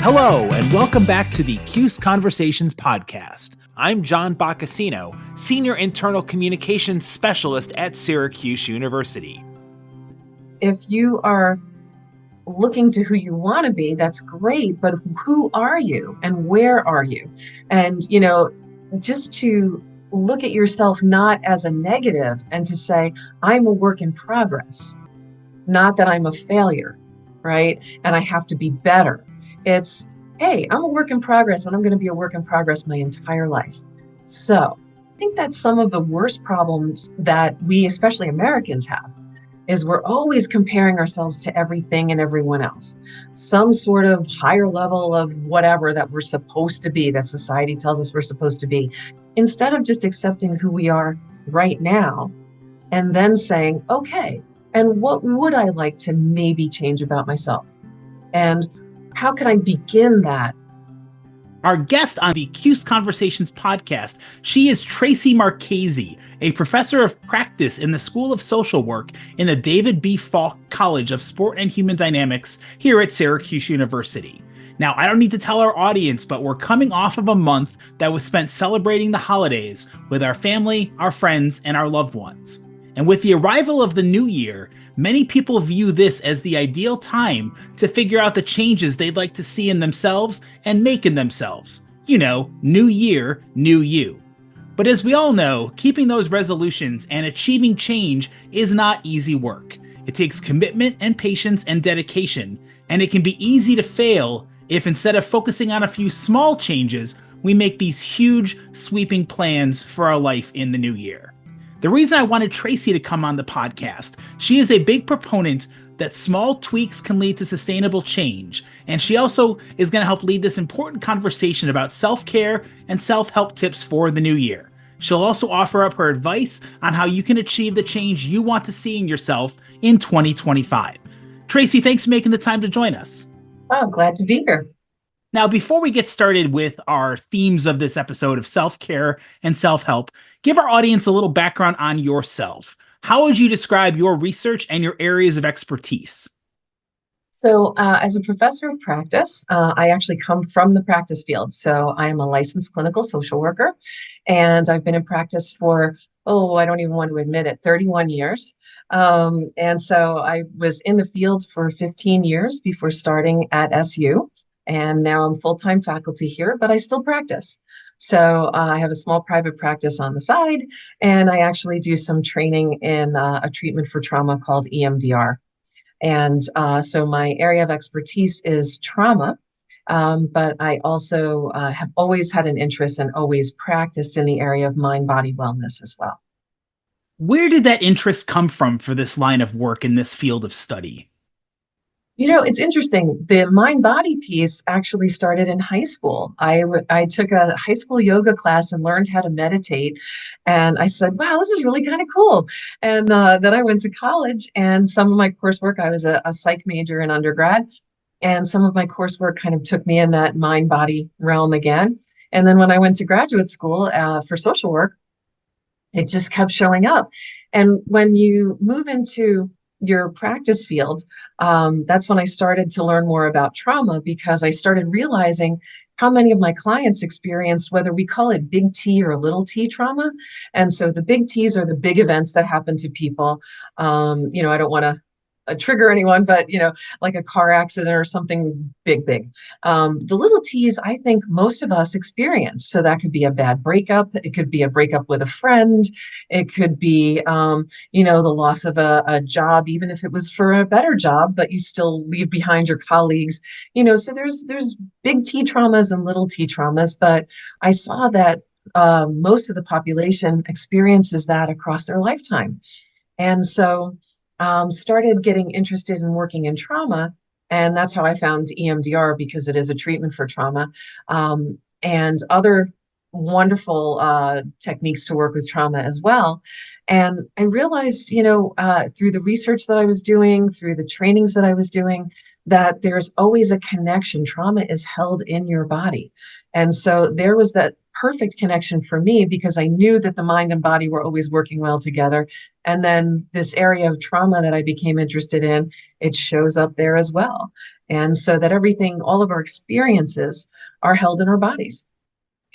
Hello, and welcome back to the Cuse Conversations podcast. I'm John Boccacino, Senior Internal Communications Specialist at Syracuse University. If you are looking to who you want to be, that's great, but who are you and where are you? And, just to look at yourself not as a negative and to say, I'm a work in progress, not that I'm a failure, right? And I have to be better. It's, hey, I'm a work in progress and I'm going to be a work in progress my entire life. So I think that's some of the worst problems that we, especially Americans, have, is we're always comparing ourselves to everything and everyone else. Some sort of higher level of whatever that we're supposed to be, that society tells us we're supposed to be, instead of just accepting who we are right now and then saying, okay, and what would I like to maybe change about myself? And how can I begin that? Our guest on the Cuse Conversations podcast, she is Tracey Marchese, a professor of practice in the School of Social Work in the David B. Falk College of Sport and Human Dynamics here at Syracuse University. Now, I don't need to tell our audience, but we're coming off of a month that was spent celebrating the holidays with our family, our friends, and our loved ones. And with the arrival of the new year, many people view this as the ideal time to figure out the changes they'd like to see in themselves and make in themselves. New year, new you. But as we all know, keeping those resolutions and achieving change is not easy work. It takes commitment and patience and dedication, and it can be easy to fail if instead of focusing on a few small changes, we make these huge, sweeping plans for our life in the new year. The reason I wanted Tracey to come on the podcast, she is a big proponent that small tweaks can lead to sustainable change, and she also is going to help lead this important conversation about self-care and self-help tips for the new year. She'll also offer up her advice on how you can achieve the change you want to see in yourself in 2025. Tracey, thanks for making the time to join us. Oh, glad to be here. Now, before we get started with our themes of this episode of self-care and self-help, give our audience a little background on yourself. How would you describe your research and your areas of expertise? So as a professor of practice, I actually come from the practice field. So I am a licensed clinical social worker, and I've been in practice for, I don't even want to admit it, 31 years. And so I was in the field for 15 years before starting at SU. And now I'm full-time faculty here, but I still practice. So I have a small private practice on the side, and I actually do some training in a treatment for trauma called EMDR. And so my area of expertise is trauma, but I also have always had an interest and always practiced in the area of mind-body wellness as well. Where did that interest come from for this line of work in this field of study? It's interesting. The mind-body piece actually started in high school. I took a high school yoga class and learned how to meditate. And I said, wow, this is really kind of cool. And then I went to college, and some of my coursework, I was a psych major in undergrad, and some of my coursework kind of took me in that mind-body realm again. And then when I went to graduate school for social work, it just kept showing up. And when you move into your practice field, that's when I started to learn more about trauma, because I started realizing how many of my clients experienced, whether we call it big T or little T trauma. And so the big T's are the big events that happen to people. I don't want to trigger anyone, but like a car accident or something big. The little T's, I think most of us experience. So that could be a bad breakup. It could be a breakup with a friend. It could be, the loss of a job, even if it was for a better job, but you still leave behind your colleagues. So there's big T traumas and little T traumas, but I saw that most of the population experiences that across their lifetime. And so started getting interested in working in trauma. And that's how I found EMDR, because it is a treatment for trauma, and other wonderful techniques to work with trauma as well. And I realized, through the research that I was doing, through the trainings that I was doing, that there's always a connection. Trauma is held in your body. And so there was that perfect connection for me, because I knew that the mind and body were always working well together. And then this area of trauma that I became interested in, it shows up there as well. And so that everything, all of our experiences are held in our bodies.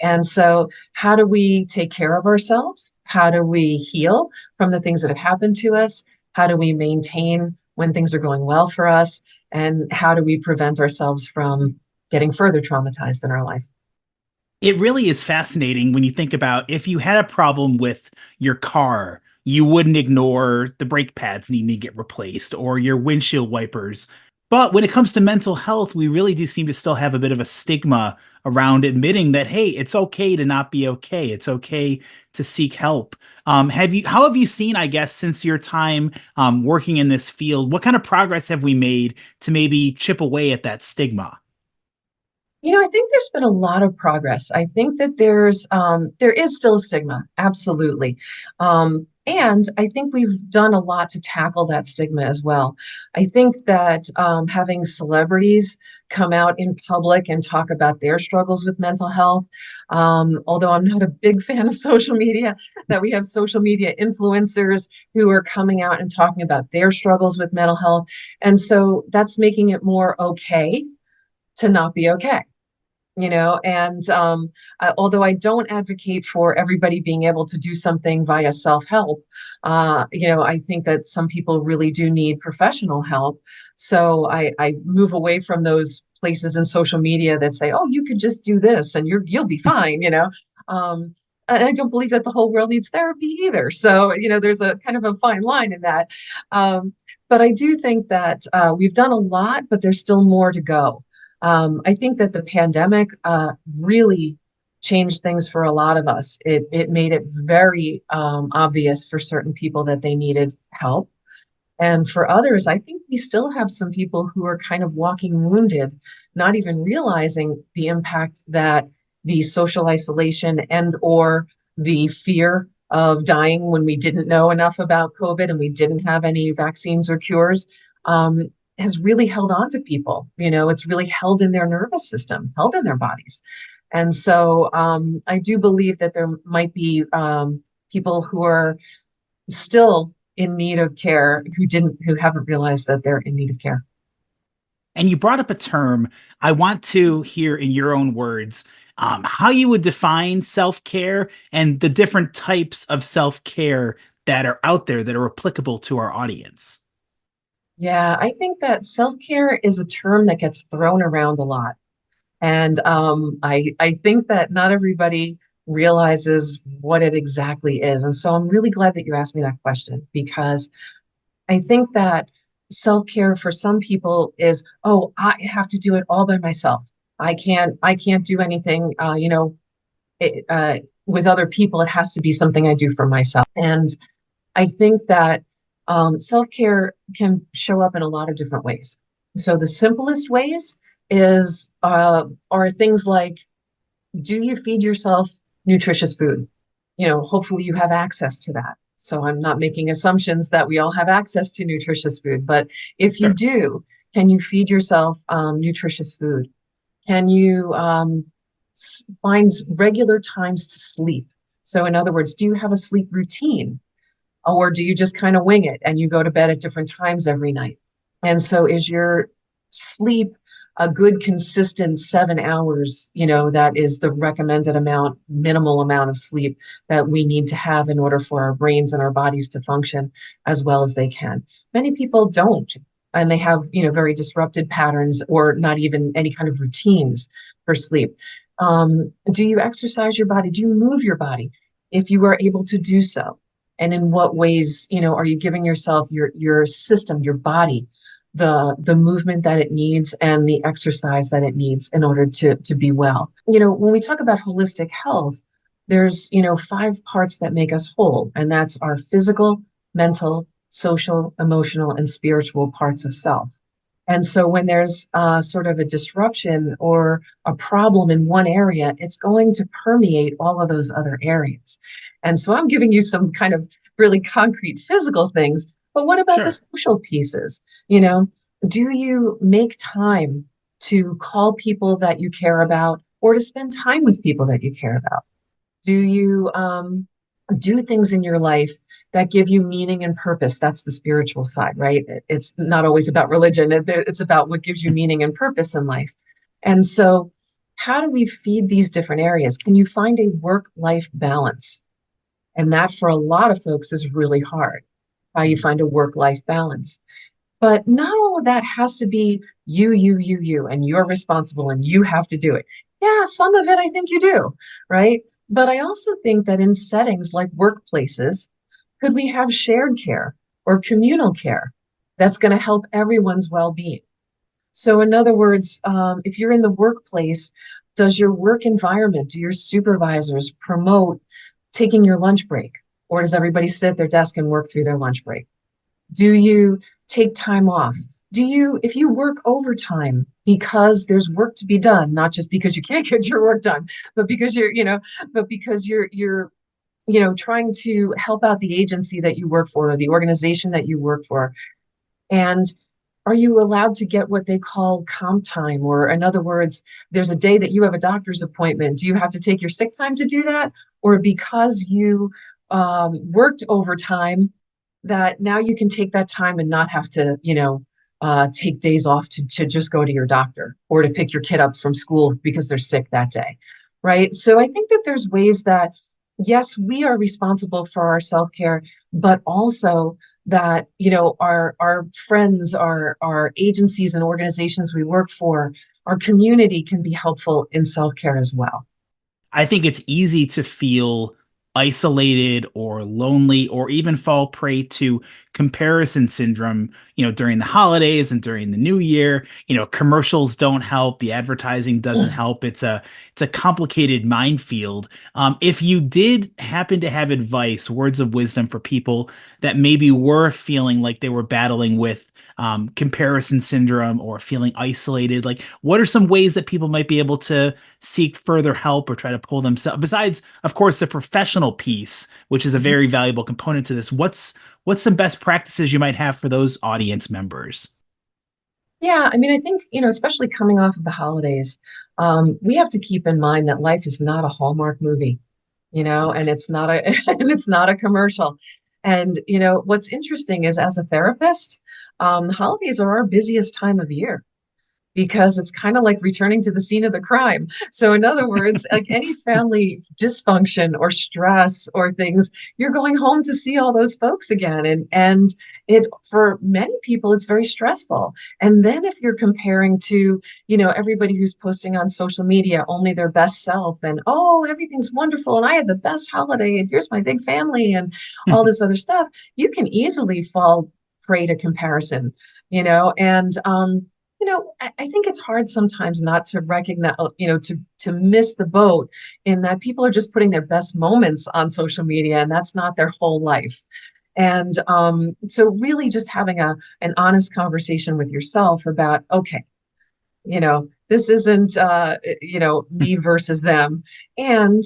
And so, how do we take care of ourselves? How do we heal from the things that have happened to us? How do we maintain when things are going well for us? And how do we prevent ourselves from getting further traumatized in our life? It really is fascinating when you think about if you had a problem with your car, you wouldn't ignore the brake pads needing to get replaced or your windshield wipers. But when it comes to mental health, we really do seem to still have a bit of a stigma around admitting that, hey, it's okay to not be okay. It's okay to seek help. How have you seen, I guess, since your time working in this field, what kind of progress have we made to maybe chip away at that stigma? I think there's been a lot of progress. I think that there is still a stigma, absolutely. And I think we've done a lot to tackle that stigma as well. I think that having celebrities come out in public and talk about their struggles with mental health, although I'm not a big fan of social media, that we have social media influencers who are coming out and talking about their struggles with mental health. And so that's making it more okay to not be okay. And although I don't advocate for everybody being able to do something via self-help, I think that some people really do need professional help. So I move away from those places in social media that say, oh, you could just do this and you'll be fine. And I don't believe that the whole world needs therapy either. So, there's a kind of a fine line in that. But I do think that we've done a lot, but there's still more to go. I think that the pandemic really changed things for a lot of us. It made it very obvious for certain people that they needed help. And for others, I think we still have some people who are kind of walking wounded, not even realizing the impact that the social isolation and or the fear of dying when we didn't know enough about COVID and we didn't have any vaccines or cures has really held on to people. It's really held in their nervous system, held in their bodies. And so I do believe that there might be people who are still in need of care who haven't realized that they're in need of care. And you brought up a term. I want to hear in your own words how you would define self care and the different types of self care that are out there that are applicable to our audience. Yeah, I think that self-care is a term that gets thrown around a lot. And I think that not everybody realizes what it exactly is. And so I'm really glad that you asked me that question because I think that self-care for some people is, oh, I have to do it all by myself. I can't do anything, with other people. It has to be something I do for myself. And I think that self-care can show up in a lot of different ways. So the simplest ways are things like, do you feed yourself nutritious food? Hopefully you have access to that. So I'm not making assumptions that we all have access to nutritious food, but if you Sure. do, can you feed yourself nutritious food? Can you find regular times to sleep? So in other words, do you have a sleep routine? Or do you just kind of wing it and you go to bed at different times every night? And so is your sleep a good consistent 7 hours? That is the recommended minimal amount of sleep that we need to have in order for our brains and our bodies to function as well as they can. Many people don't, and they have, very disrupted patterns or not even any kind of routines for sleep. Do you exercise your body? Do you move your body if you are able to do so? And in what ways, are you giving yourself, your system, your body, the movement that it needs and the exercise that it needs in order to be well? When we talk about holistic health, there's, 5 parts that make us whole, and that's our physical, mental, social, emotional, and spiritual parts of self. And so when there's sort of a disruption or a problem in one area, it's going to permeate all of those other areas. And so I'm giving you some kind of really concrete physical things, but what about the Sure. social pieces? Do you make time to call people that you care about or to spend time with people that you care about? Do you Do things in your life that give you meaning and purpose. That's the spiritual side, right? It's not always about religion. It's about what gives you meaning and purpose in life. And so, how do we feed these different areas? Can you find a work-life balance? And that for a lot of folks is really hard. How you find a work-life balance. But not all of that has to be you, and you're responsible and you have to do it. Yeah, some of it I think you do, right? But I also think that in settings like workplaces, could we have shared care or communal care that's going to help everyone's well-being? So, in other words, if you're in the workplace, does your work environment, do your supervisors promote taking your lunch break? Or does everybody sit at their desk and work through their lunch break? Do you take time off? If you work overtime because there's work to be done, not just because you can't get your work done, but because you're trying to help out the agency that you work for or the organization that you work for. And are you allowed to get what they call comp time? Or in other words, there's a day that you have a doctor's appointment. Do you have to take your sick time to do that? Or because you worked overtime, that now you can take that time and not have to, take days off to just go to your doctor or to pick your kid up from school because they're sick that day, right? So I think that there's ways that, yes, we are responsible for our self-care, but also that, our friends, our agencies and organizations we work for, our community can be helpful in self-care as well. I think it's easy to feel isolated or lonely or even fall prey to comparison syndrome, during the holidays and during the new year. Commercials don't help, the advertising doesn't help. It's a complicated minefield. If you did happen to have advice, words of wisdom for people that maybe were feeling like they were battling with comparison syndrome or feeling isolated, like what are some ways that people might be able to seek further help or try to pull themselves, besides of course the professional piece, which is a very valuable component to this? What's some best practices you might have for those audience members? Yeah, I mean, I think, especially coming off of the holidays, we have to keep in mind that life is not a Hallmark movie, and it's not a and it's not a commercial. And what's interesting is, as a therapist, the holidays are our busiest time of year because it's kind of like returning to the scene of the crime. So, in other words, like any family dysfunction or stress or things, you're going home to see all those folks again. And it, for many people, it's very stressful. And then if you're comparing to, everybody who's posting on social media only their best self and, oh, everything's wonderful and I had the best holiday and here's my big family and all this other stuff, you can easily fall prey to comparison, and I think it's hard sometimes not to recognize, to miss the boat in that people are just putting their best moments on social media, and that's not their whole life. And so, really, just having an honest conversation with yourself about, okay, this isn't, me versus them, and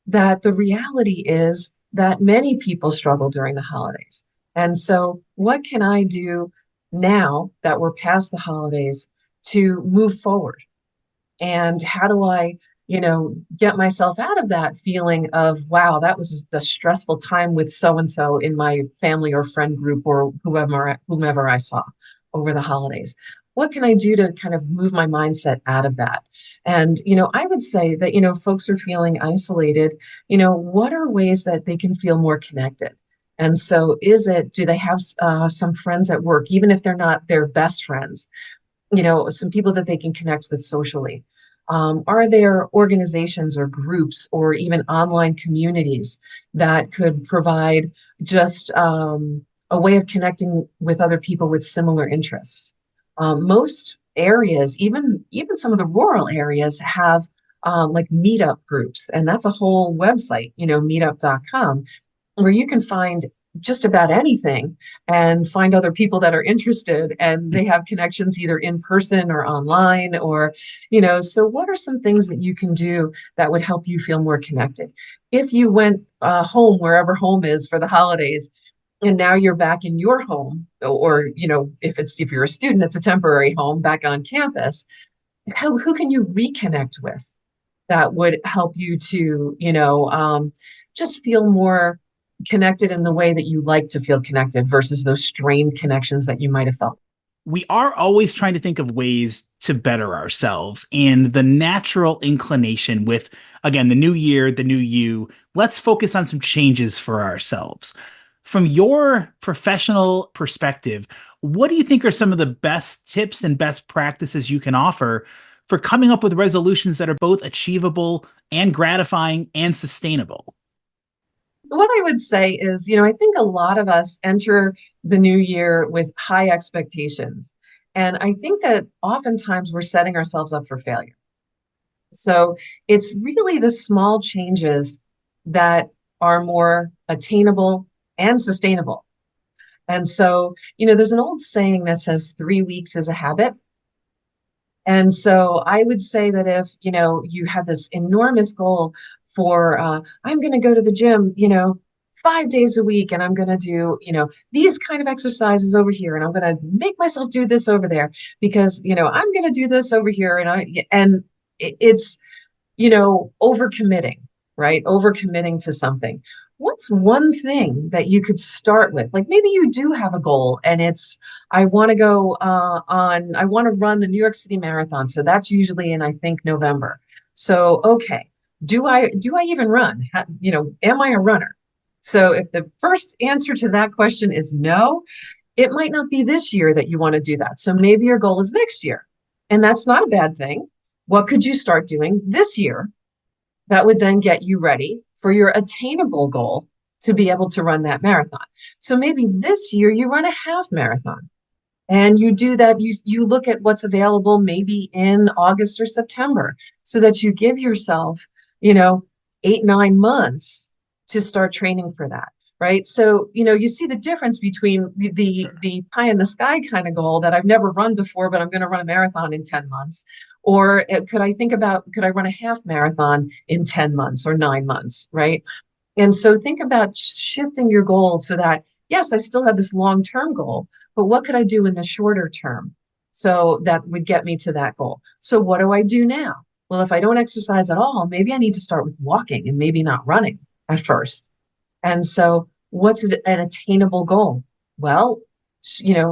that the reality is that many people struggle during the holidays. And so, what can I do now that we're past the holidays to move forward? And how do I, get myself out of that feeling of, wow, that was a stressful time with so and so in my family or friend group or whomever I saw over the holidays? What can I do to kind of move my mindset out of that? And, I would say that, folks are feeling isolated. What are ways that they can feel more connected? And so do they have some friends at work, even if they're not their best friends, some people that they can connect with socially? Are there organizations or groups or even online communities that could provide just a way of connecting with other people with similar interests? Most areas, even some of the rural areas, have like meetup groups, and that's a whole website, meetup.com, where you can find just about anything and find other people that are interested, and they have connections either in person or online, or so what are some things that you can do that would help you feel more connected if you went home, wherever home is, for the holidays, and now you're back in your home, or if you're a student, it's a temporary home back on campus? Who can you reconnect with that would help you to just feel more connected in the way that you like to feel connected versus those strained connections that you might have felt. We are always trying to think of ways to better ourselves, and the natural inclination with, again, the new year, the new you, let's focus on some changes for ourselves. From your professional perspective, what do you think are some of the best tips and best practices you can offer for coming up with resolutions that are both achievable and gratifying and sustainable? What I would say is, I think a lot of us enter the new year with high expectations. And I think that oftentimes we're setting ourselves up for failure. So it's really the small changes that are more attainable and sustainable. And so, there's an old saying that says 3 weeks is a habit. And so I would say that if, you have this enormous goal for, I'm going to go to the gym, 5 days a week, and I'm going to do, these kind of exercises over here, and I'm going to make myself do this over there because, I'm going to do this over here. And it's, overcommitting, right? Overcommitting to something. What's one thing that you could start with? Like maybe you do have a goal and it's, I want to go I want to run the New York City Marathon. So that's usually in, I think, November. So, okay, do I even run? Am I a runner? So if the first answer to that question is no, it might not be this year that you want to do that. So maybe your goal is next year. And that's not a bad thing. What could you start doing this year that would then get you ready for your attainable goal to be able to run that marathon? So maybe this year you run a half marathon and you do that. You look at what's available maybe in August or September so that you give yourself, 8, 9 months to start training for that. Right. So, you see the difference between the pie in the sky kind of goal that I've never run before, but I'm going to run a marathon in 10 months. Or could I run a half marathon in 10 months or 9 months? Right. And so think about shifting your goals so that, yes, I still have this long-term goal, but what could I do in the shorter term? So that would get me to that goal. So what do I do now? Well, if I don't exercise at all, maybe I need to start with walking and maybe not running at first. And so what's an attainable goal? Well,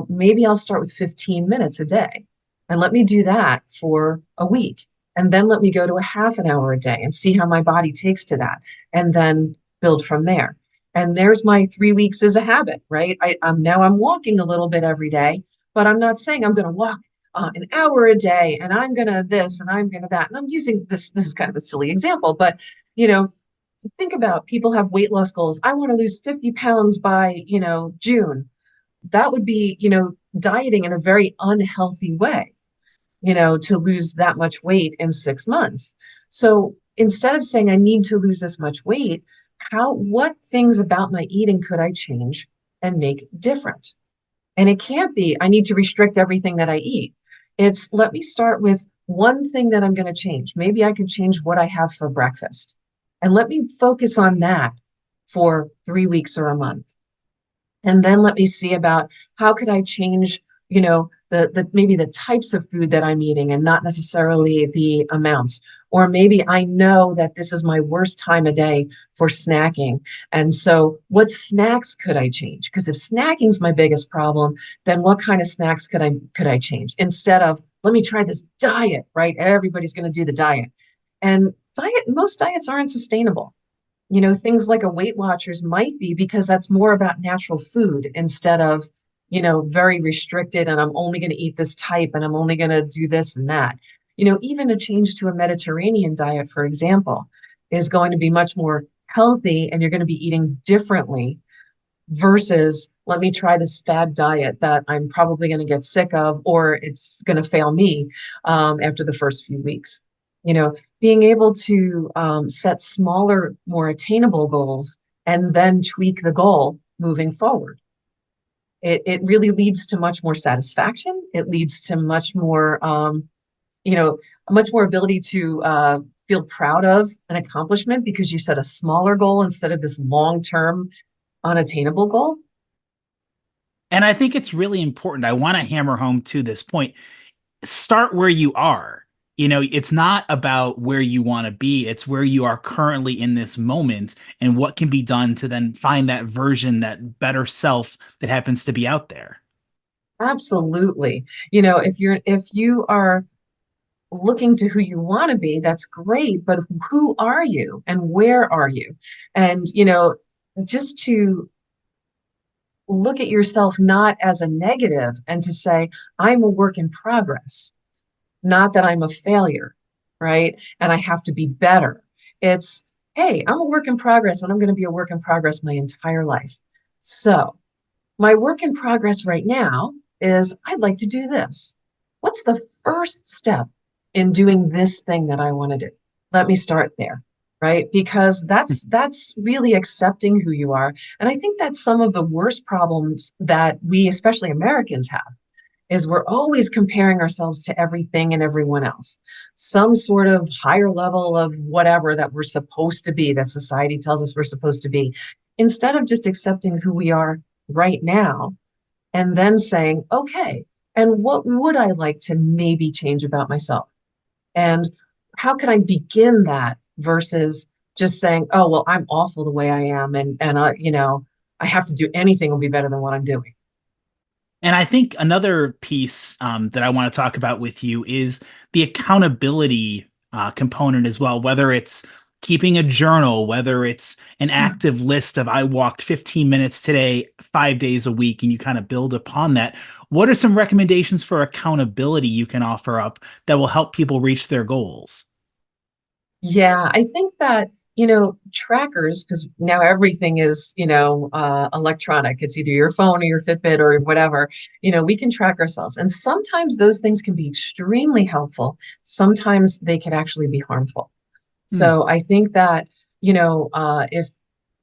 maybe I'll start with 15 minutes a day and let me do that for a week. And then let me go to a half an hour a day and see how my body takes to that and then build from there. And there's my 3 weeks as a habit, right? I'm walking a little bit every day, but I'm not saying I'm going to walk an hour a day and I'm going to this and I'm going to that. And I'm using this is kind of a silly example, but to think about people have weight loss goals. I want to lose 50 pounds by, June. That would be, dieting in a very unhealthy way, to lose that much weight in 6 months. So instead of saying I need to lose this much weight, what things about my eating could I change and make different? And it can't be, I need to restrict everything that I eat. It's let me start with one thing that I'm going to change. Maybe I could change what I have for breakfast. And let me focus on that for 3 weeks or a month. And then let me see about how could I change, the maybe the types of food that I'm eating and not necessarily the amounts. Or maybe I know that this is my worst time of day for snacking. And so what snacks could I change? Because if snacking is my biggest problem, then what kind of snacks could I change? Instead of, let me try this diet, right? Everybody's going to do the diet. And most diets aren't sustainable. Things like a Weight Watchers might be because that's more about natural food instead of, very restricted and I'm only going to eat this type and I'm only going to do this and that. Even a change to a Mediterranean diet, for example, is going to be much more healthy and you're going to be eating differently versus let me try this fad diet that I'm probably going to get sick of or it's going to fail me after the first few weeks. Being able to set smaller, more attainable goals and then tweak the goal moving forward. It really leads to much more satisfaction. It leads to much more, much more ability to feel proud of an accomplishment because you set a smaller goal instead of this long-term unattainable goal. And I think it's really important. I want to hammer home to this point. Start where you are. It's not about where you want to be, it's where you are currently in this moment and what can be done to then find that version, that better self that happens to be out there. Absolutely. If you are looking to who you want to be, that's great, but who are you and where are you? And, just to look at yourself not as a negative and to say, I'm a work in progress, not that I'm a failure, right? And I have to be better. It's, hey, I'm a work in progress and I'm going to be a work in progress my entire life. So, my work in progress right now is I'd like to do this. What's the first step in doing this thing that I want to do? Let me start there, right? Because that's really accepting who you are. And I think that's some of the worst problems that we, especially Americans, have is we're always comparing ourselves to everything and everyone else. Some sort of higher level of whatever that we're supposed to be, that society tells us we're supposed to be, instead of just accepting who we are right now and then saying, okay, and what would I like to maybe change about myself? And how can I begin that versus just saying, oh, well, I'm awful the way I am. And I have to do anything will be better than what I'm doing. And I think another piece that I want to talk about with you is the accountability component as well, whether it's keeping a journal, whether it's an active list of I walked 15 minutes today, 5 days a week, and you kind of build upon that. What are some recommendations for accountability you can offer up that will help people reach their goals? Yeah, I think that, trackers, because now everything is, electronic. It's either your phone or your Fitbit or whatever, we can track ourselves. And sometimes those things can be extremely helpful. Sometimes they can actually be harmful. Hmm. So I think that, if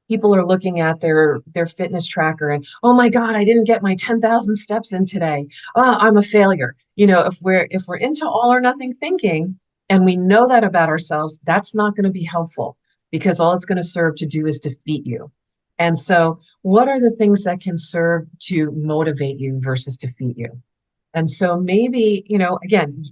people are looking at their fitness tracker and, oh my God, I didn't get my 10,000 steps in today. Oh, I'm a failure. If we're into all or nothing thinking and we know that about ourselves, that's not going to be helpful because all it's going to serve to do is defeat you. And so what are the things that can serve to motivate you versus defeat you? And so maybe, again,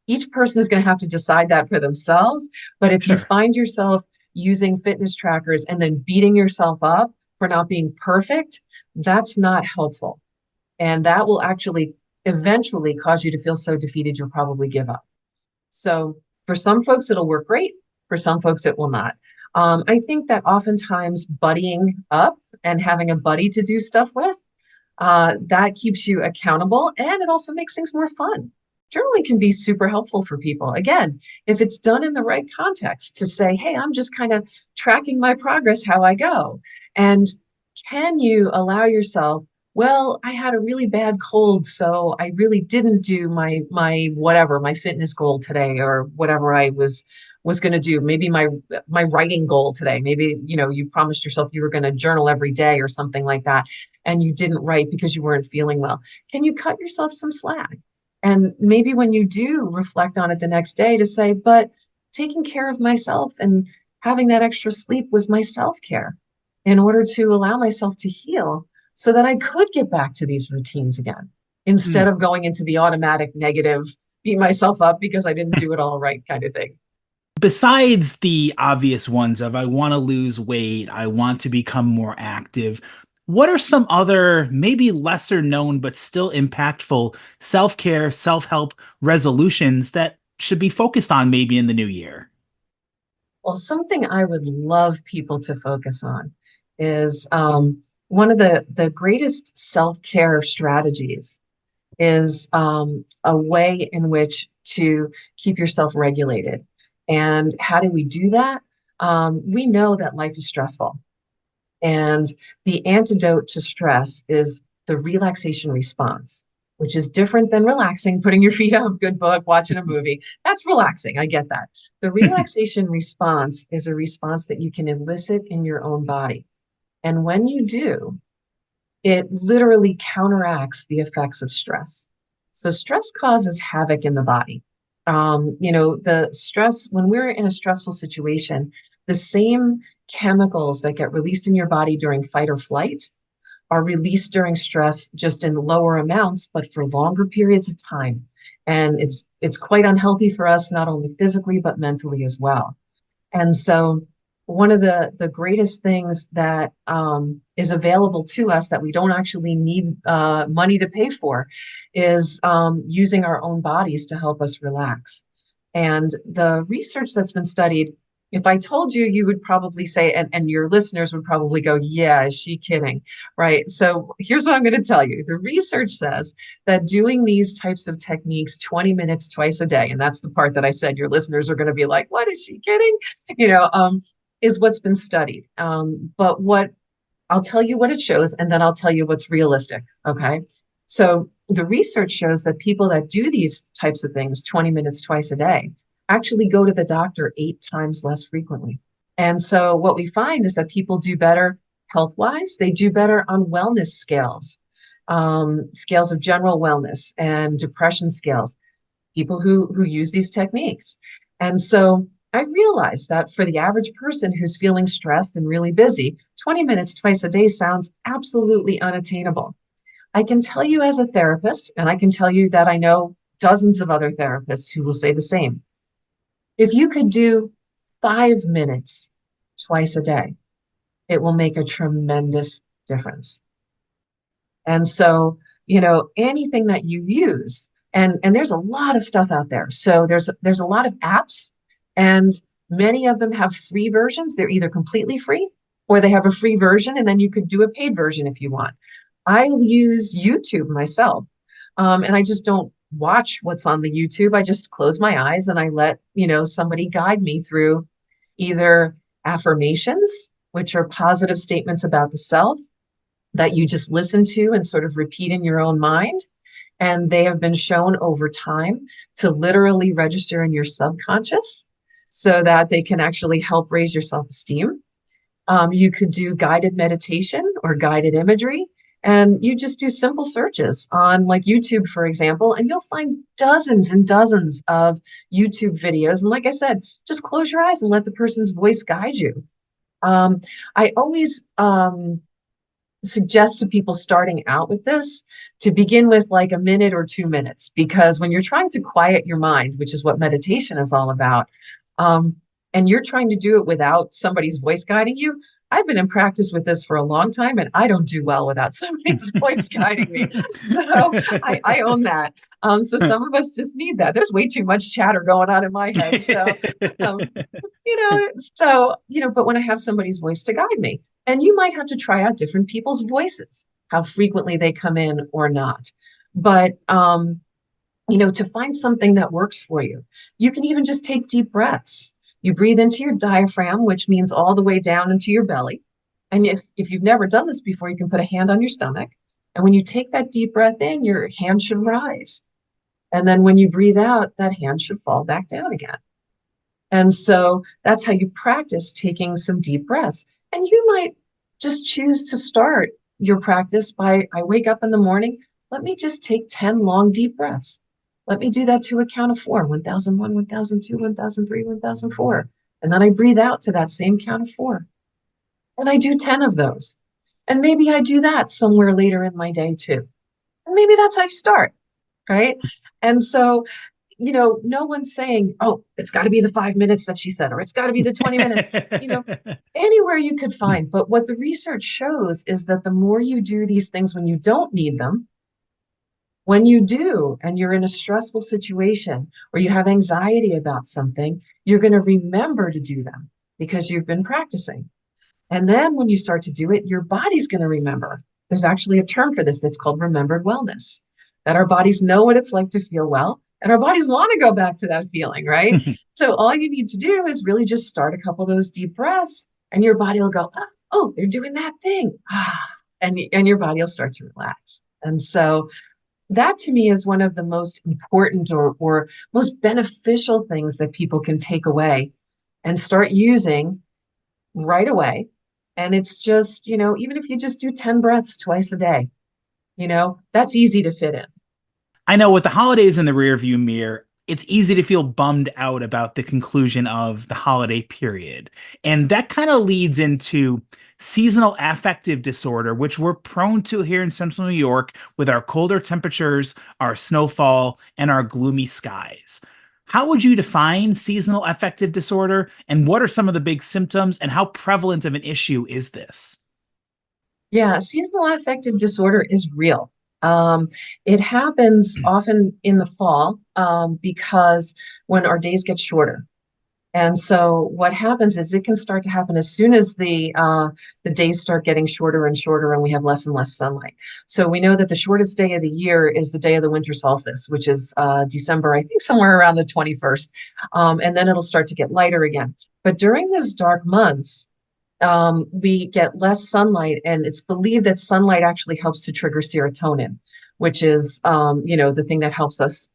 each person is going to have to decide that for themselves. But if you Sure. find yourself using fitness trackers and then beating yourself up for not being perfect, that's not helpful. And that will actually eventually cause you to feel so defeated, you'll probably give up. So for some folks, it'll work great. For some folks, it will not. I think that oftentimes buddying up and having a buddy to do stuff with, that keeps you accountable and it also makes things more fun. Journaling can be super helpful for people. Again, if it's done in the right context to say, hey, I'm just kind of tracking my progress, how I go. And can you allow yourself, well, I had a really bad cold, so I really didn't do my whatever, my fitness goal today or whatever I was going to do. Maybe my writing goal today. Maybe, you promised yourself you were going to journal every day or something like that, and you didn't write because you weren't feeling well. Can you cut yourself some slack? And maybe when you do reflect on it the next day to say, but taking care of myself and having that extra sleep was my self-care in order to allow myself to heal so that I could get back to these routines again instead Hmm. of going into the automatic negative, beat myself up because I didn't do it all right kind of thing. Besides the obvious ones of I want to lose weight, I want to become more active, what are some other, maybe lesser known, but still impactful self-care, self-help resolutions that should be focused on maybe in the new year? Well, something I would love people to focus on is one of the greatest self-care strategies is a way in which to keep yourself regulated. And how do we do that? We know that life is stressful. And the antidote to stress is the relaxation response, which is different than relaxing, putting your feet up, good book, watching a movie. That's relaxing. I get that. The relaxation response is a response that you can elicit in your own body. And when you do, it literally counteracts the effects of stress. So stress causes havoc in the body. The stress, when we're in a stressful situation, the same chemicals that get released in your body during fight or flight are released during stress just in lower amounts, but for longer periods of time. And it's quite unhealthy for us, not only physically, but mentally as well. And so one of the greatest things that is available to us that we don't actually need money to pay for is using our own bodies to help us relax. And the research that's been studied, if I told you, you would probably say, and your listeners would probably go, yeah, is she kidding? Right. So here's what I'm going to tell you. The research says that doing these types of techniques 20 minutes twice a day, and that's the part that I said your listeners are going to be like, what, is she kidding? Is what's been studied. But what I'll tell you what it shows, and then I'll tell you what's realistic. Okay. So the research shows that people that do these types of things 20 minutes twice a day actually go to the doctor 8 times less frequently. And so what we find is that people do better health-wise. They do better on wellness scales, scales of general wellness and depression scales, people who use these techniques. And so I realized that for the average person who's feeling stressed and really busy, 20 minutes twice a day sounds absolutely unattainable. I can tell you as a therapist, and I can tell you that I know dozens of other therapists who will say the same. If you could do 5 minutes twice a day, it will make a tremendous difference. And so, anything that you use, and there's a lot of stuff out there. So there's a lot of apps, and many of them have free versions. They're either completely free or they have a free version, and then you could do a paid version if you want. I use YouTube myself, and I just don't watch what's on the YouTube. I just close my eyes and I let, somebody guide me through either affirmations, which are positive statements about the self that you just listen to and sort of repeat in your own mind. And they have been shown over time to literally register in your subconscious so that they can actually help raise your self-esteem. You could do guided meditation or guided imagery. And you just do simple searches on like YouTube, for example, and you'll find dozens and dozens of YouTube videos. And like I said, just close your eyes and let the person's voice guide you. I always suggest to people starting out with this to begin with like a minute or 2 minutes, because when you're trying to quiet your mind, which is what meditation is all about, and you're trying to do it without somebody's voice guiding you, I've been in practice with this for a long time, and I don't do well without somebody's voice guiding me. So I own that. So some of us just need that. There's way too much chatter going on in my head. But when I have somebody's voice to guide me, and you might have to try out different people's voices, how frequently they come in or not. But, to find something that works for you, you can even just take deep breaths. You breathe into your diaphragm, which means all the way down into your belly. And if you've never done this before, you can put a hand on your stomach. And when you take that deep breath in, your hand should rise. And then when you breathe out, that hand should fall back down again. And so that's how you practice taking some deep breaths. And you might just choose to start your practice by, I wake up in the morning, let me just take 10 long deep breaths. Let me do that to a count of 4, 1001, 1002, 1003, 1004. And then I breathe out to that same count of 4. And I do 10 of those. And maybe I do that somewhere later in my day too. And maybe that's how you start, right? And so, no one's saying, oh, it's got to be the 5 minutes that she said, or it's got to be the 20 minutes, anywhere you could find. But what the research shows is that the more you do these things when you don't need them, when you do, and you're in a stressful situation or you have anxiety about something, you're going to remember to do them because you've been practicing. And then when you start to do it, your body's going to remember. There's actually a term for this that's called remembered wellness, that our bodies know what it's like to feel well, and our bodies want to go back to that feeling, right? So all you need to do is really just start a couple of those deep breaths, and your body will go, oh, they're doing that thing. And your body will start to relax. And so that to me is one of the most important or most beneficial things that people can take away and start using right away. And it's just, even if you just do 10 breaths twice a day, that's easy to fit in. I know with the holidays in the rearview mirror, it's easy to feel bummed out about the conclusion of the holiday period. And that kind of leads into seasonal affective disorder, which we're prone to here in central New York with our colder temperatures, our snowfall, and our gloomy skies. How would you define seasonal affective disorder, and what are some of the big symptoms, and how prevalent of an issue is this? Yeah, seasonal affective disorder is real. Um, it happens often in the fall because when our days get shorter. And so what happens is it can start to happen as soon as the days start getting shorter and shorter and we have less and less sunlight. So we know that the shortest day of the year is the day of the winter solstice, which is December, I think somewhere around the 21st. And then it'll start to get lighter again. But during those dark months, we get less sunlight, and it's believed that sunlight actually helps to trigger serotonin, which is, the thing that helps us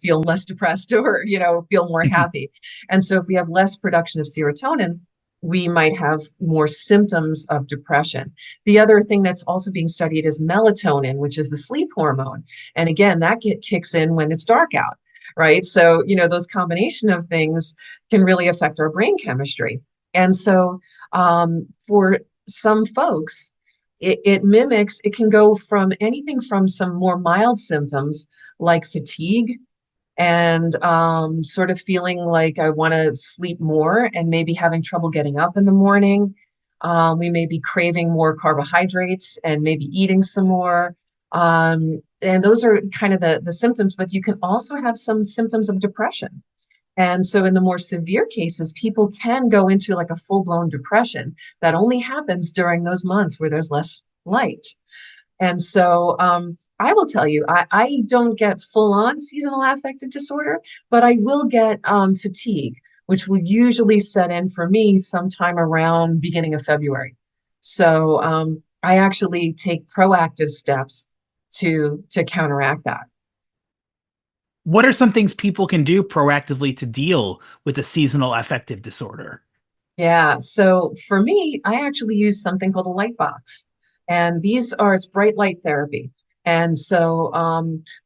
feel less depressed or, feel more happy. And so if we have less production of serotonin, we might have more symptoms of depression. The other thing that's also being studied is melatonin, which is the sleep hormone. And again, that kicks in when it's dark out, right? So, those combination of things can really affect our brain chemistry. And so for some folks, it can go from anything from some more mild symptoms like fatigue and sort of feeling like I want to sleep more and maybe having trouble getting up in the morning. We may be craving more carbohydrates and maybe eating some more. And those are kind of the symptoms, but you can also have some symptoms of depression. And so in the more severe cases, people can go into like a full-blown depression that only happens during those months where there's less light. And so I will tell you, I don't get full-on seasonal affective disorder, but I will get fatigue, which will usually set in for me sometime around beginning of February. So I actually take proactive steps to counteract that. What are some things people can do proactively to deal with a seasonal affective disorder? Yeah. So for me, I actually use something called a light box. And it's bright light therapy. And so,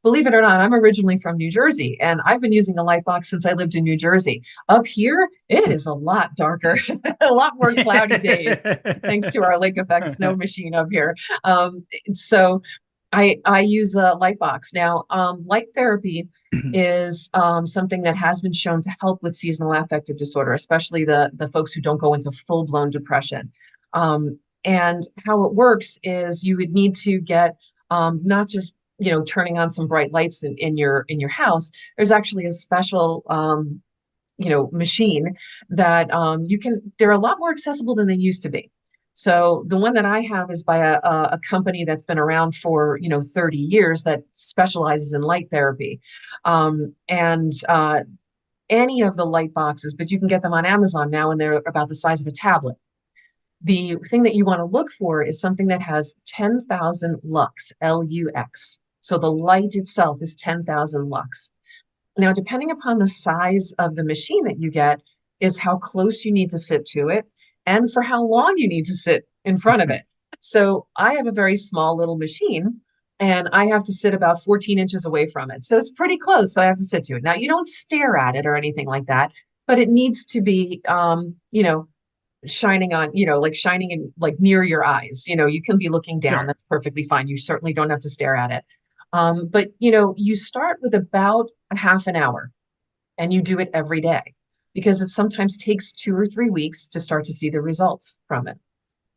believe it or not, I'm originally from New Jersey, and I've been using a light box since I lived in New Jersey. Up here, it is a lot darker, a lot more cloudy days, thanks to our lake effect snow machine up here. So I use a light box. Now, light therapy is something that has been shown to help with seasonal affective disorder, especially the folks who don't go into full-blown depression. And how it works is you would need to get not just turning on some bright lights in your house. There's actually a special machine that they're a lot more accessible than they used to be. So the one that I have is by a company that's been around for 30 years that specializes in light therapy. And any of the light boxes, but you can get them on Amazon now, and they're about the size of a tablet. The thing that you want to look for is something that has 10,000 lux, Lux. So the light itself is 10,000 lux. Now, depending upon the size of the machine that you get, is how close you need to sit to it and for how long you need to sit in front of it. So I have a very small little machine, and I have to sit about 14 inches away from it. So it's pretty close. So I have to sit to it. Now, you don't stare at it or anything like that, but it needs to be, shining on, like shining in like near your eyes. You can be looking down. Sure. That's perfectly fine. You certainly don't have to stare at it. But you start with about a half an hour, and you do it every day, because it sometimes takes 2 or 3 weeks to start to see the results from it.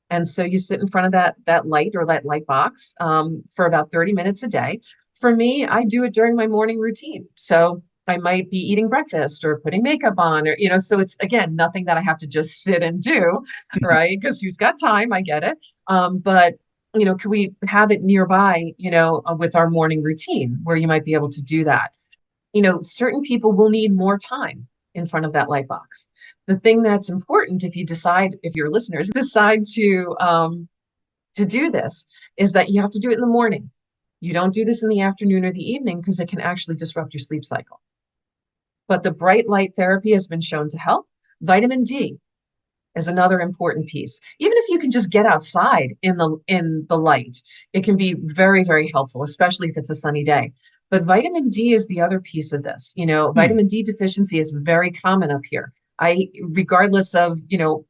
And so you sit in front of that light or that light box for about 30 minutes a day. For me, I do it during my morning routine. So I might be eating breakfast or putting makeup on, or, so it's, again, nothing that I have to just sit and do, right? Because who's got time? I get it. But, can we have it nearby, with our morning routine where you might be able to do that? Certain people will need more time in front of that light box. The thing that's important, if your listeners decide to do this, is that you have to do it in the morning. You don't do this in the afternoon or the evening, because it can actually disrupt your sleep cycle. But the bright light therapy has been shown to help. Vitamin D is another important piece. Even if you can just get outside in the light, it can be very, very helpful, especially if it's a sunny day. But vitamin D is the other piece of this. Vitamin D deficiency is very common up here. Regardless of,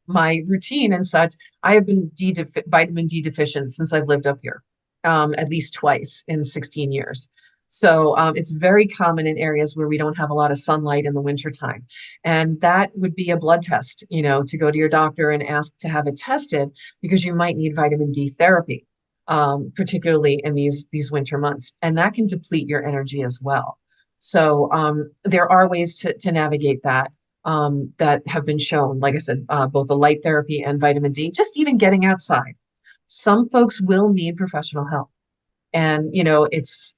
my routine and such, I have been vitamin D deficient since I've lived up here, at least twice in 16 years. So it's very common in areas where we don't have a lot of sunlight in the wintertime. And that would be a blood test, to go to your doctor and ask to have it tested, because you might need vitamin D therapy, particularly in these winter months. And that can deplete your energy as well. So there are ways to navigate that. That have been shown, like I said, both the light therapy and vitamin D, just even getting outside. Some folks will need professional help. And, it's,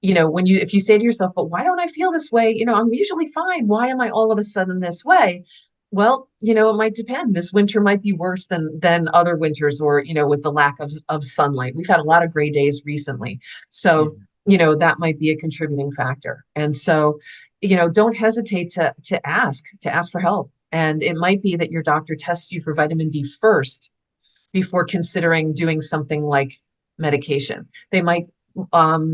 if you say to yourself, but why don't I feel this way? I'm usually fine. Why am I all of a sudden this way? Well, it might depend. This winter might be worse than other winters, or, with the lack of sunlight. We've had a lot of gray days recently. So, that might be a contributing factor. And so, don't hesitate to ask for help. And it might be that your doctor tests you for vitamin D first before considering doing something like medication. They might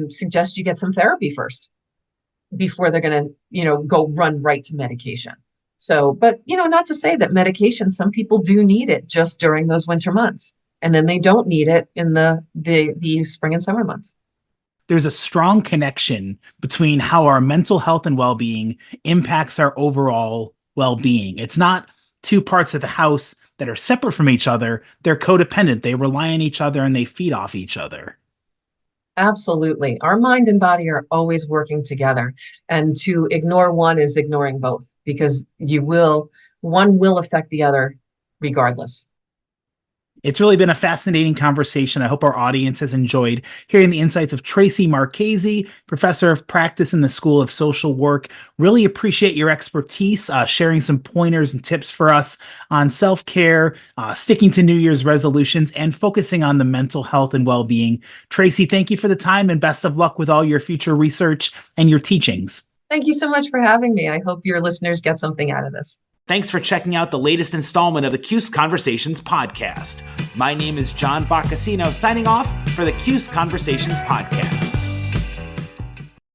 suggest you get some therapy first before they're going to, go run right to medication. So, but, not to say that medication, some people do need it just during those winter months, and then they don't need it in the spring and summer months. There's a strong connection between how our mental health and well-being impacts our overall well-being. It's not two parts of the house that are separate from each other. They're codependent. They rely on each other and they feed off each other. Absolutely. Our mind and body are always working together, and to ignore one is ignoring both, because one will affect the other regardless. It's really been a fascinating conversation. I hope our audience has enjoyed hearing the insights of Tracey Marchese, professor of practice in the School of Social Work. Really appreciate your expertise, sharing some pointers and tips for us on self-care, sticking to New Year's resolutions, and focusing on the mental health and well-being. Tracey, thank you for the time, and best of luck with all your future research and your teachings. Thank you so much for having me. I hope your listeners get something out of this. Thanks for checking out the latest installment of the Cuse Conversations podcast. My name is John Boccacino, signing off for the Cuse Conversations podcast.